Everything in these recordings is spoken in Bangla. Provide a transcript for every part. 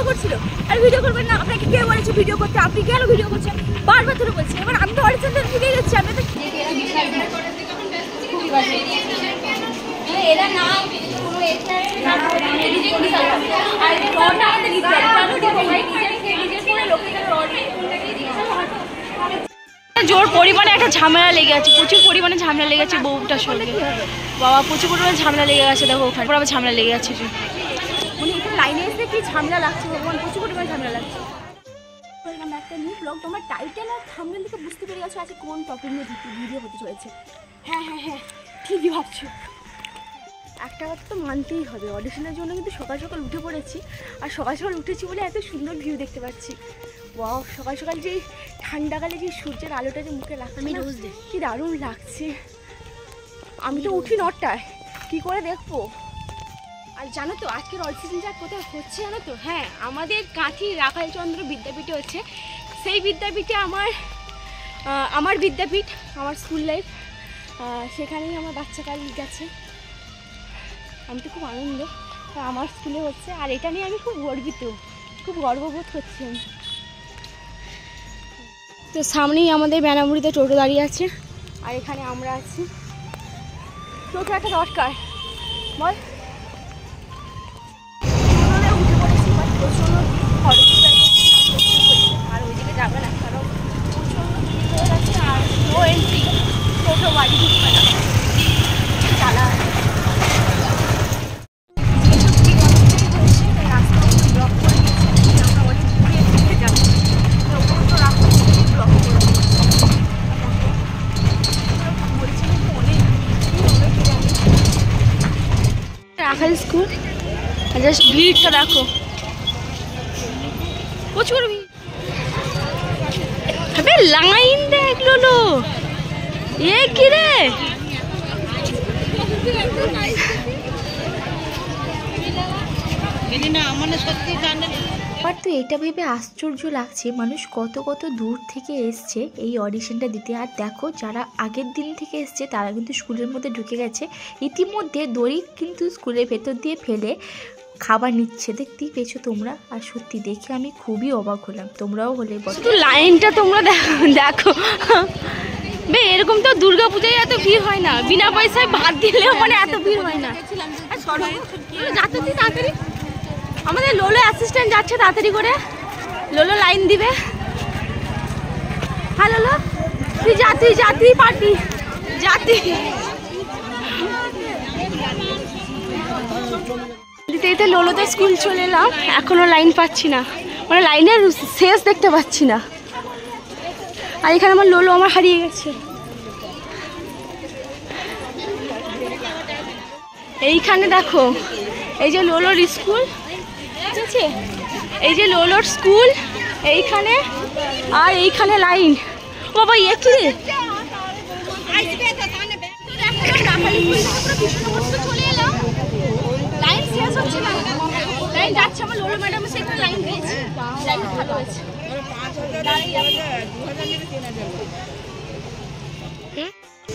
করছিল আর ভিডিও করবেন না। আপনাকে কে বলেছে ভিডিও করতে? আপনি কেন ভিডিও করছেন? বারবার ধরে বলছি। এবার আমি তো অডিশন দিয়ে ঢুকে গেছি। আমি তো এরা না কোনো জোর পরিমাণে একটা ঝামেলা লেগে আছে, প্রচুর পরিমাণে ঝামেলা লেগে আছে বউটার সঙ্গে। বাবা প্রচুর পরিমাণে ঝামেলা লেগে গেছে, দেখো ওখানে আবার ঝামেলা লেগে আছে। মানে এখানে লাইনে এসে কি ঝামেলা লাগছে ভগবান, প্রচুর পরিমাণে ঝামেলা লাগছে। একটা নিউ ব্লগ, তোমার টাইটেল আর থাম্বনেল থেকে বুঝতে পেরে গেছো আজকে কোন টপিক নিয়ে ভিডিও হতে চলেছে। হ্যাঁ হ্যাঁ হ্যাঁ ঠিকই ভাবছো। একটা কথা তো মানতেই হবে, অডিশনের জন্য কিন্তু সকাল সকাল উঠে পড়েছি। আর সকাল সকাল উঠেছি বলে এত সুন্দর ভিউ দেখতে পাচ্ছি। ওয়াও, সকাল সকাল যে ঠান্ডাকালে যে সূর্যের আলোটা যে মুখে লাগছে, আমি রোজ দেখি কি দারুণ লাগছে। আমি তো উঠি 9টায়, কী করে দেখবো। আর জানো তো আজকের অল সিজনটা কোথায় হচ্ছে জানো তো? হ্যাঁ, আমাদের কাঁথি রাখালচন্দ্র বিদ্যাপীঠে হচ্ছে। সেই বিদ্যাপীঠে আমার বিদ্যাপীঠ, আমার স্কুল লাইফ, সেখানেই আমার বাচ্চাকাল গেছে। আমি তো খুব আনন্দ আমার স্কুলে হচ্ছে, আর এটা নিয়ে আমি খুব গর্বিত, খুব গর্ববোধ করছি আমি। তো সামনেই আমাদের বেনামুড়িতে টোটো দাঁড়িয়ে আছে, আর এখানে আমরা আছি। টোটো একটা দরকার বল। উঠে পড়েছি, প্রচণ্ড আর ওইদিকে যাবে না, কারণ প্রচণ্ড ভিড় হয়ে গেছে আর নো এন্ট্রি, টোটো বাড়ি ঢুকবে না, চালা রাখাল স্কুল। জাস্ট ভিড়টা দেখো, প্রচুর ভিড়। লাইন দেখ লোলো, এ কি রে? আমার তো এটা ভেবে আশ্চর্য লাগছে, মানুষ কত কত দূর থেকে এসছে এই অডিশনটা দিতে। আর দেখো, যারা আগের দিন থেকে এসছে তারা কিন্তু স্কুলের মধ্যে ঢুকে গেছে। ইতিমধ্যে দড়ি কিন্তু স্কুলের ভেতর দিয়ে ফেলে খাবার নিচ্ছে, দেখতেই পেয়েছো তোমরা। আর সত্যি দেখে আমি খুবই অবাক হলাম, তোমরাও হলে শুধু লাইনটা তোমরা দেখো বে, এরকম তো দুর্গা পূজায় এত ভিড় হয় না, বিনা পয়সায় ভাত দিলেও মানে এত ভিড় হয় না। যাচ্ছে তাড়াতাড়ি, আমাদের লোলো অ্যাসিস্ট্যান্ট যাচ্ছে তাড়াতাড়ি করে, লোলো লাইন দিবে। হ্যাঁ লোলো, তুই পারবি, দিতে লোলোতে স্কুল চলে এলাম, এখনো লাইন পাচ্ছি না, মানে লাইনের শেষ দেখতে পাচ্ছি না। আর এখানে আমার লোলো আমার হারিয়ে গেছে। এইখানে দেখো, এই যে লোলোর স্কুল, ঠিক আছে, এই যে লোলোর স্কুল এইখানে, আর এইখানে লাইন। ও বাবা, ইয়ে কি রে? চলে এলাম, লাইন শেষ হচ্ছে না, লাইন যাচ্ছে। আমার লোলো ম্যাডাম সেখানে লাইন দিয়েছে, লাইন ভালো হয়েছে।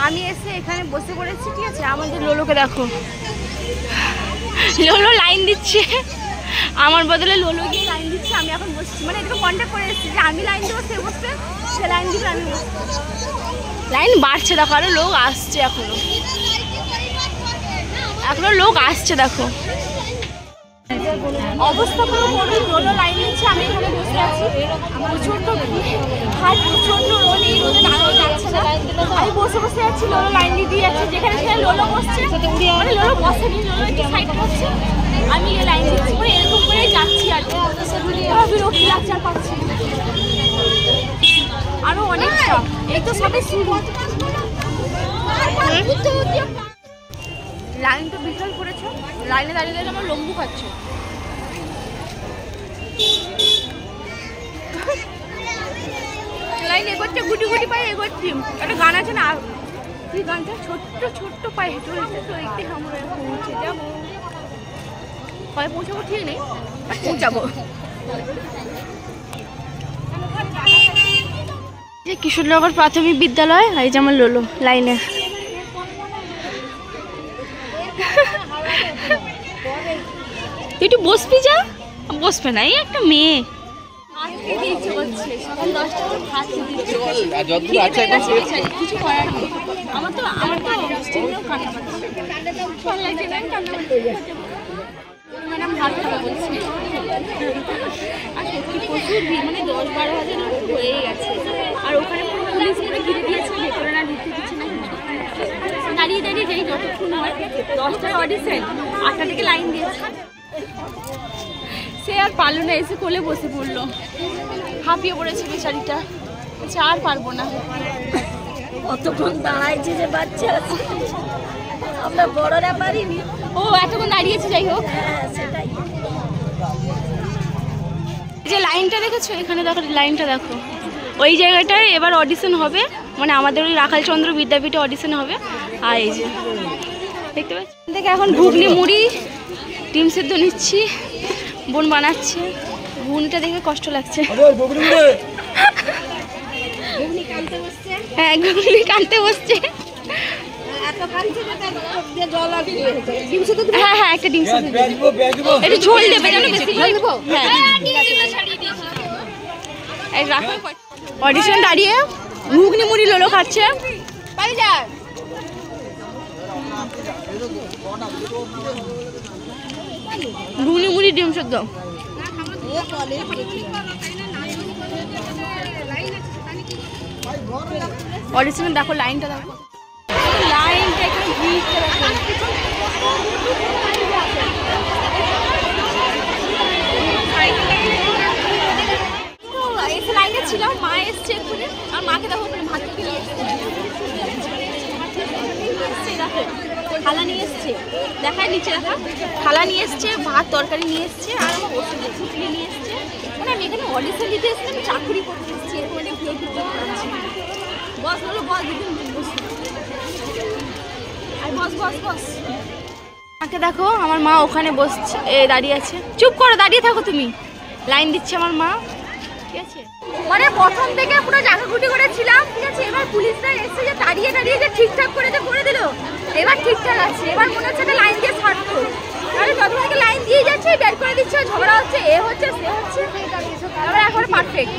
আমি এসে এখানে বসে পড়েছি, ঠিক আছে। আমাদের লোলোকে দেখো, লোলো লাইন দিচ্ছে, আমার বদলে লোলো গিয়ে লাইন দিচ্ছে। আমি এখন বসছি, মানে এদিকে কন্ট্যাক্ট করে এসেছি যে আমি লাইন দেবো, সে বসবে, সে লাইন দিবে, আমি বসবো। লাইন বাড়ছে দেখো, আরো লোক আসছে, এখনো লোক আসছে দেখো। অবস্থা পুরো লোলো লাইন দিচ্ছে, আমি এখানে বসে আছি। প্রচন্ড হাত, প্রচন্ড রোদ, এই রোদে দাঁড়ানো যাচ্ছে না। আমি বসে আছি, লোলো লাইন দিয়ে যাচ্ছে, যেখানে সেখানে লোলো বসছে, মানে লোলো বসেনি, লোলো একটু সাইড করছে, আমি এই লাইন দিচ্ছি, মানে এরকম করেই যাচ্ছি। আর বিরক্তি লাগছে, আর পাচ্ছি আরো অনেকটা, এই তো সবাই শুরু। লাইন তো বিশাল করেছে, লাইনে দাঁড়িয়ে দাঁড়িয়ে আমার লম্বু খাচ্ছে। লাইন এগোচ্ছে, গুটি গুটি পায়ে এগোচ্ছি। একটা গান আছে না, তুই গানটা, ছোট্ট পায়ে হেঁটে চলতে আমরা পৌঁছে যাবো। কবে পৌঁছাবো ঠিক নেই, পৌঁছাবো। যে কিশোরনগর প্রাথমিক বিদ্যালয়, এই যে আমার লোলো লাইনে। তুই একটু বসবি, যা বসবে না, এই একটা মেয়ে। আজকে দিচ্ছে বলছে সকাল 10টা করে ভাত দিচ্ছে, যতদূর আছে কিছু করার নেই। আমার তো স্টিলেও কান্না পাচ্ছে, ভালো লাগছে না, কান্না পাচ্ছে। ম্যাডাম ভাত খাবে বলছে, আর সত্যি প্রচুর ভিড়, মানে 10-12 হাজার লোক হয়েই গেছে। আর ওখানে পুরো পুলিশ করে ঘিরে দিয়েছে, ভেতরে না ঢুকতে দিচ্ছে না, দাঁড়িয়ে দাঁড়িয়ে যাই যতক্ষণ হয়। 10টায় অডিশন, 8টা থেকে লাইন দিয়েছে। সে আর পারলো না, এসে কোলে বসে পড়লো, হাঁপিয়ে পড়েছে বেচারিটা, আর পারবো না। কতক্ষণ দাঁড়াইছে যে বাচ্চা আছে, আমরা বড়রা পারিনি। ও এতক্ষণ দাঁড়িয়েছে, যাই হোক। সেটাই যে লাইনটা দেখেছো, এখানে দেখো লাইনটা দেখো, ওই জায়গাটায় এবার অডিশন হবে, মানে আমাদের ওই রাখালচন্দ্র বিদ্যাপীঠে অডিশন হবে। আর এই যে দেখতে পাচ্ছি থেকে এখন ঘুগনি মুড়ি ডিম সেদ্ধ নিচ্ছি, বোন বানাচ্ছে। ঘুগনিটা দেখে কষ্ট লাগছে। হ্যাঁ ঘুগনি কানতে বসছে। হ্যাঁ হ্যাঁ একটা ডিম সেদ্ধ একটু ঝোল দেবে, জানো বেশি ঝোল দেবো। হ্যাঁ অডিশন দাঁড়িয়ে ঘুগনি মুড়ি লোলো খাচ্ছে। ঘুগনি মুড়ি ডিম সেদ্ধ। অডিশনে দেখো লাইনটা, দেখো লাইনটা, এখানে ভিড়টা দেখো। এসে লাইনে ছিলাম, মা এসছে এক্ষুনি, আর মাকে দেখো ওখানে ভাত খেতে এসছে, দেখো থালা নিয়ে এসছে, দেখায় নিচে দেখা থালা নিয়ে এসছে, ভাত তরকারি নিয়ে এসছে, আর আমার ওষুধ ঝুঁকলি নিয়ে এসছে। মানে আমি এখানে অডিশন দিতে এসেছি, আমি চাকরি করতে এসেছি, এরকম একটা ঘুরে ঘুরতে পারছি। বস বলো, বস দিদিন বস, আর বস বস বস। মাকে দেখো, আমার মা ওখানে বসছে, দাঁড়িয়ে আছে। চুপ করো, দাঁড়িয়ে থাকো তুমি, লাইন দিচ্ছে আমার মা, ঠিক আছে। মানে প্রথম থেকে পুরো জায়গাঘুটি করেছিলাম, ঠিক আছে। এবার পুলিশরা এসে যে দাঁড়িয়ে দাঁড়িয়ে যে ঠিকঠাক করে যে করে দিল, এবার ঠিকঠাক আছে। এবার মনে হচ্ছে একটা লাইন দিয়ে ছাড়তো, তাহলে যত থেকে লাইন দিয়ে যাচ্ছে বের করে দিচ্ছে, ঝগড়া হচ্ছে, এ হচ্ছে সে হচ্ছে, এবার একবার পারফেক্ট।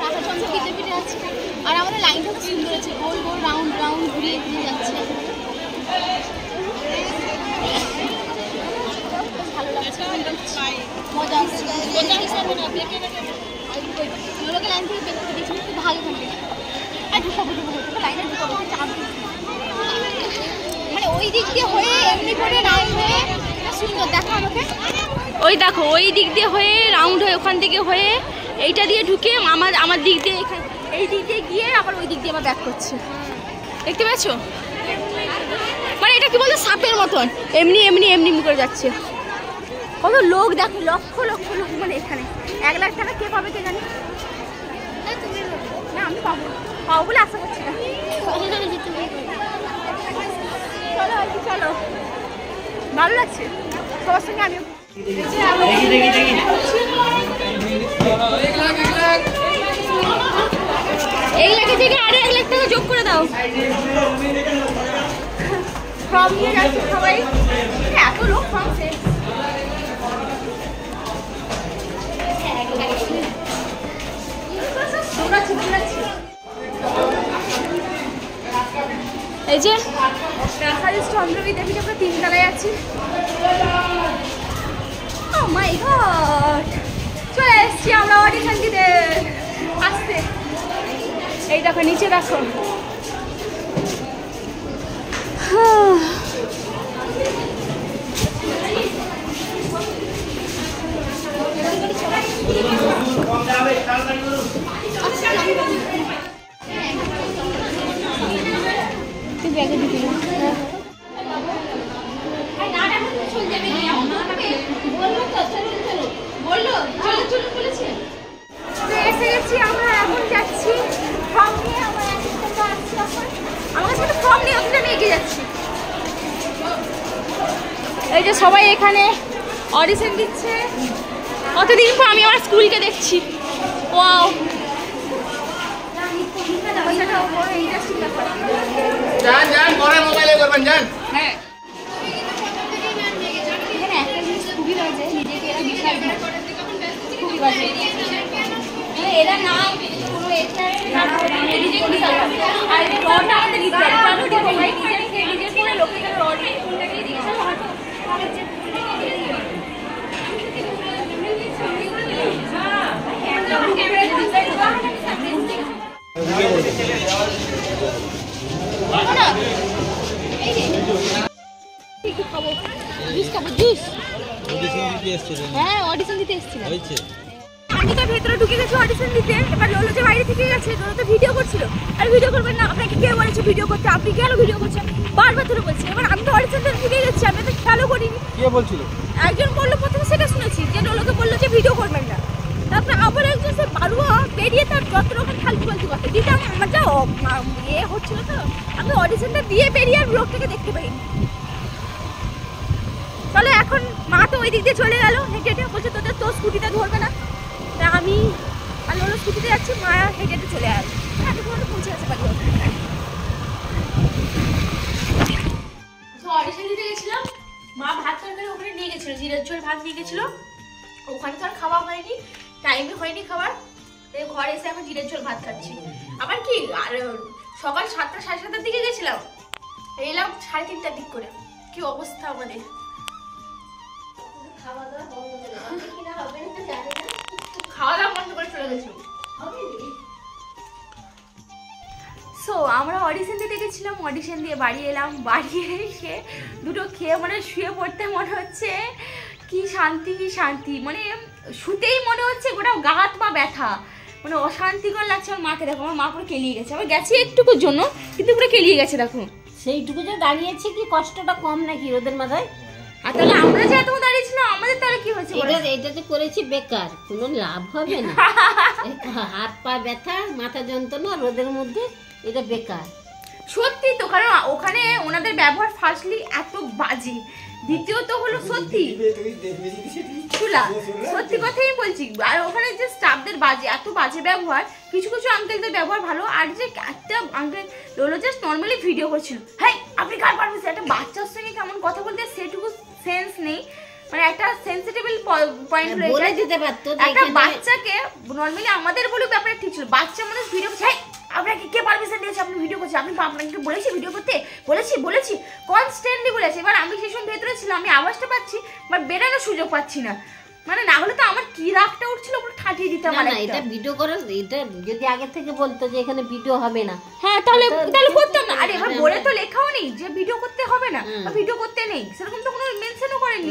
রাখালচন্দ্র বিদ্যাপীঠে আছে, আর আমাদের লাইনটা খুব সুন্দর আছে, গোল গোল রাউন্ড রাউন্ড ঘুরিয়ে ঘুরিয়ে যাচ্ছে, ভালো লাগছে, মজা আসছে। লোকে লাইন থেকে বের করে দিয়েছিল, খুব ভালো থাকে। আর ঢুকাবো লাইনে ঢুকাবো, মানে ওই দিক দিয়ে হয়ে এমনি করে রাউন্ড হয়ে সুন্দর দেখা আমাকে। ওই দেখো ওই দিক দিয়ে হয়ে রাউন্ড হয়ে ওখান থেকে হয়ে এইটা দিয়ে ঢুকে আমার দিক দিয়ে এই দিক দিয়ে গিয়ে আবার ওই দিক দিয়ে আবার ব্যাক করছে, দেখতে পাচ্ছ? মানে এটা কি বলতো, সাপের মতন এমনি এমনি এমনি এমনি করে যাচ্ছে। কত লোক দেখো, লক্ষ লক্ষ লোক, মানে এখানে 1 লাখ টাকা কে পাবে কে জানি। না আমি পাবো, পাবো বলে আশা করছি না। চলো আর কি, চলো, ভালো লাগছে সবার সঙ্গে। আমিও এই লাখে থেকে আরো 1 লাখ টাকা যোগ করে দাও। ফর্ম নিয়ে যাচ্ছে সবাই, এত লোক ফর্ম শেষ। এই যে রাখালচন্দ্র বিদ্যাপীঠে আমরা 3 তলায় আছি। ও মাই গড, চলে এসছি আমরা অডিশন দিতে। আসতে এই দেখো, নিচে দেখো, এসে গেছি আমরা, এখন যাচ্ছি ফর্ম নিয়ে। আমার কাছে ফর্ম নিয়ে আমি এগিয়ে যাচ্ছি। এই যে সবাই এখানে অডিশন দিচ্ছে, কতদিন পর আমি আমার স্কুলকে দেখছি। ওয়াও, যান পরে মোবাইলে করবেন যান। হ্যাঁ এখানে একটা জিনিস খুবই বাজে, নিজেকে এরা বিশাল খুবই বাজে, এরা না পুরো এটা নিজেকে বিশাল বাজে। আর এই রডটা আমাদের নিতে হবে, কেন দিব ভাই? নিজের পুরো লোকে কেন রড নিয়ে ফোনটাকে দিয়ে চলো হাঁটো। হ্যাঁ অডিশন দিতে এসেছিলাম। আমি তো ভেতরে ঢুকে গেছি অডিশন দিতে, এবার লোলো যে বাইরে থেকে গেছে, লোলো তো ভিডিও করছিল। আর ভিডিও করবেন না, আপনাকে কে বলেছে ভিডিও করতে? আপনি কেন ভিডিও করছেন? বারবার ধরে বলছি। এবার আমি তো অডিশন দিতে ঢুকে গেছি, আমি তো খেয়ালও করিনি। কে বলছিল? একজন বললো, প্রথমে সেটা শুনেছি যে লোলোকে বললো যে ভিডিও করবেন না। তারপরে আবার একজন সে বারুয়া বেরিয়ে তার যত রকম ফালতু ফালতু কথা দিতে আমার যা ইয়ে হচ্ছিল, তো আমি অডিশনটা দিয়ে বেরিয়ে আর লোকটাকে দেখতে পাইনি। চলো এখন মা তো ওই দিক দিয়ে চলে গেল হেঁটে হেঁটে, বলছে তোর স্কুটিটা ধরবে না। তা আমি আর লোলো স্কুটিতে যাচ্ছি, মা হেঁটে হেঁটে চলে গেল, এতক্ষণ পৌঁছে গেছে বাড়ি। তো অডিশন দিতে গেছিলাম, মা ভাত তরকারি ওখানে নিয়ে গেছিলো, জিরার ঝোল ভাত নিয়ে গেছিলো। ওখানে তো আর খাওয়া হয়নি, টাইমে হয়নি খাবার, তাই ঘরে এসে এখন জিরার ঝোল ভাত খাচ্ছি। আবার কি আর সকাল 7টা 7:30টার দিকে গেছিলাম, এলাম 3:30টার দিক করে। কি অবস্থা আমাদের! খাওয়া দাওয়া বন্ধ করে চলে গেছিল। সো আমরা অডিশন দিতে গেছিলাম, অডিশন দিয়ে বাড়ি এলাম, বাড়ি এসে দুটো খেয়ে মানে শুয়ে পড়তে মনে হচ্ছে কি শান্তি, কি শান্তি, মানে শুতেই মনে হচ্ছে গোটা গা হাত পা ব্যথা, মানে অশান্তিকর লাগছে। আমার মাকে দেখো, আমার মা পুরো কেলিয়ে গেছে। আমার গেছে একটুকুর জন্য, কিন্তু পুরো কেলিয়ে গেছে দেখো। সেইটুকু যে দাঁড়িয়েছে কি কষ্টটা কম নাকি রোদের মাথায়? আর তাহলে আমরা যে এত দাঁড়িয়েছিলাম, আমাদের তাহলে কি হয়েছে? এটা যে করেছি বেকার, কোনো লাভ হবে না। হাত পা ব্যথা, মাথা যন্ত্রণা রোদের মধ্যে, এটা বেকার সত্যি তো। কারণ ওখানে ওনাদের ব্যবহার ফার্স্টলি এত বাজে, দ্বিতীয়ত হলো সত্যি চুলা, সত্যি কথাই বলছি। আর ওখানে যে স্টাফদের বাজে, এত বাজে ব্যবহার। কিছু কিছু আঙ্কেলদের ব্যবহার ভালো, আর যে একটা আঙ্কেল লোলো জাস্ট নর্মালি ভিডিও করছিল, হ্যাঁ আপনি কার পারবেন? একটা বাচ্চার সঙ্গে কেমন কথা বলতে, সেটুকু সেন্স নেই, মানে একটা সেন্সিটিভ পয়েন্ট রয়ে যেতে পারতো। একটা বাচ্চাকে নর্মালি আমাদের বলেও ব্যাপারটা ঠিক ছিল, বাচ্চা মানুষ ভিডিও করছে, আপনাকে কে পারমিশন দিয়েছে আপনি ভিডিও করছেন? আপনি আপনাকে বলেছি ভিডিও করতে? বলেছি কনস্ট্যান্টলি বলেছি। এবার আমি সেই সময় ভেতরে ছিলাম, আমি আওয়াজটা পাচ্ছি বাট বেরানোর সুযোগ পাচ্ছি না, মানে না হলে তো আমার কি রাগটা উঠছিল পুরো ঠাটিয়ে দিতাম। না এটা ভিডিও করার, এটা যদি আগে থেকে বলতো যে এখানে ভিডিও হবে না, হ্যাঁ তাহলে করতাম না। আরে এবার বলে তো লেখাও নেই যে ভিডিও করতে হবে না বা ভিডিও করতে নেই, সেরকম তো কোনো মেনশনও করেনি।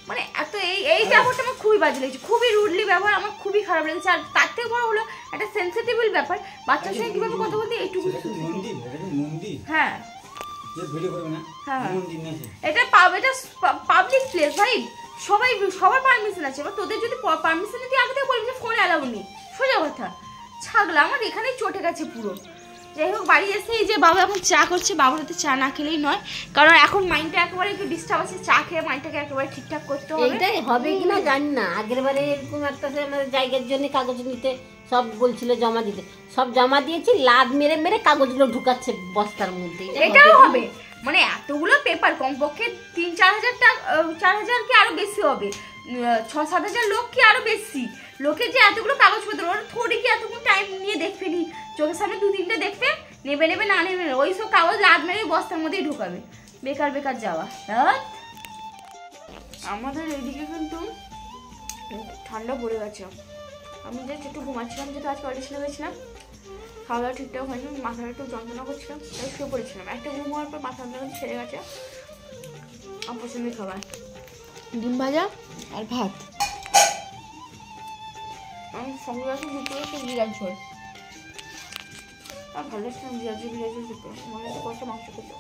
মানে এত এই ব্যাপারটা আমার খুবই বাজে লেগেছে, খুবই রুডলি ব্যবহার, আমার খুবই খারাপ লেগেছে। আর তার থেকে বড় হলো একটা সেন্সিটিভ ব্যাপার, বাচ্চার সঙ্গে কিভাবে কথা বলতে এইটুকু। হ্যাঁ এটা পাবলিক প্লেস ভাই, সবার পারমিশন আছে। এবার তোদের যদি পারমিশন নিতে আগে থেকে বলবি যে ফোন অ্যালাউ নেই, সোজা কথা। ছাগলা আমার এখানেই চটে গেছে পুরো। যাই হোক বাড়ি এসে এই যে বাবা এখন চা করছে, বাবার হাতে চা না খেলেই নয়, কারণ এখন মাইন্ডটা একেবারে একটু ডিস্টার্ব আছে, চা খেয়ে মাইন্ডটাকে একেবারে ঠিকঠাক করতে হবে। এইটাই হবে কিনা জানি না। আগের বারে এরকম একটা আমাদের জায়গার জন্য কাগজ নিতে সব বলছিল জমা দিতে, সব জমা দিয়েছি, লাদ মেরে মেরে কাগজগুলো ঢুকাচ্ছে বস্তার মধ্যে। এটাও হবে, মানে এতগুলো পেপার কমপক্ষে 3-4 হাজার টাকা, 4 হাজার কি আরো বেশি হবে, 6-7 হাজার লোক কি আরো বেশি লোকের যে এতগুলো কাগজপত্র, ওরা থোড়ি কি এতক্ষণ টাইম নিয়ে দেখবে নি, চোখের সামনে 2-3টে দেখবে, নেবে না নেবে না, ওই সব কাগজ লাদ মেরে বস্তার মধ্যেই ঢুকাবে, বেকার যাওয়া। আমাদের এইদিকে কিন্তু ঠান্ডা পড়ে গেছে। আমি জাস্ট একটু ঘুমাচ্ছিলাম, যেহেতু আজকে অডিশনে গেছিলাম, খাওয়া দাওয়া ঠিকঠাক হয়নি, মাথাটা একটু যন্ত্রণা করছিলাম, তাই শুয়ে পড়েছিলাম। একটা ঘুম হওয়ার পর মাথা যন্ত্রণা ছেড়ে গেছে। আমার পছন্দের খাবার ডিম ভাজা আর ভাত, আমি সঙ্গে আছে দুপুরে একটু জিরার ঝোল। আর ভালো লাগছে না জিরার ঝোল দুপুরে, মনে হচ্ছে কষ্ট মাংস খেতে।